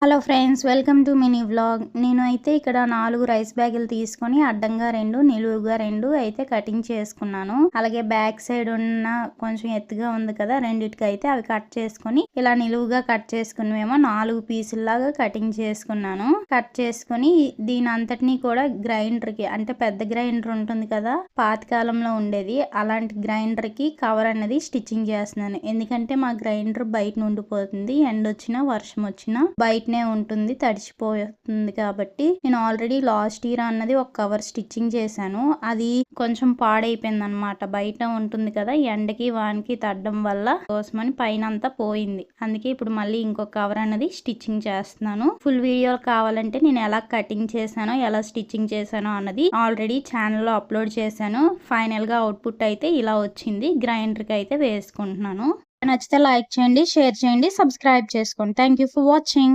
Hello friends, welcome to mini vlog. నేను అయితే ఇక్కడ 4 రైస్ బ్యాగులు తీసుకొని అడ్డంగా 2 నిలువుగా 2 అయితే కటింగ్ చేసుకున్నాను. అలాగే బ్యాక్ సైడ్ ఉన్న కొంచెం ఎత్తుగా ఉంది కదా, రెండిటికి అయితే అవి కట్ చేసుకొని ఇలా నిలువుగా కట్ చేసుకునేమో 4 పీసుల్లాగా కటింగ్ చేసుకున్నాను. కట్ చేసుకొని దీని అంతటినీ కూడా గ్రైండర్ కి, అంటే పెద్ద గ్రైండర్ ఉంటుంది కదా పాత కాలంలో ఉండేది, అలాంటి గ్రైండర్ కి కవర్ అనేది స్టిచ్చింగ్ చేస్తున్నాను. ఎందుకంటే మా గ్రైండర్ బయట నుండిపోతుంది, ఎండ వచ్చినా వర్షం వచ్చినా బయట ఉంటుంది, తడిచిపోతుంది. కాబట్టి నేను ఆల్రెడీ లాస్ట్ ఇయర్ అన్నది ఒక కవర్ స్టిచ్చింగ్ చేశాను. అది కొంచెం పాడైపోయింది అనమాట. బయట ఉంటుంది కదా, ఎండకి వానికి తగ్గడం వల్ల కోసమని పైన అంతా పోయింది. అందుకే ఇప్పుడు మళ్ళీ ఇంకొక కవర్ అనేది స్టిచ్చింగ్ చేస్తున్నాను. ఫుల్ వీడియో కావాలంటే నేను ఎలా కటింగ్ చేశానో, ఎలా స్టిచ్చింగ్ చేశానో అన్నది ఆల్రెడీ ఛానల్లో అప్లోడ్ చేశాను. ఫైనల్ గా అవుట్పుట్ అయితే ఇలా వచ్చింది. గ్రైండర్ కి అయితే వేసుకుంటున్నాను. నచ్చితే లైక్ చేయండి, షేర్ చేయండి, సబ్స్క్రైబ్ చేసుకోండి. Thank you for watching.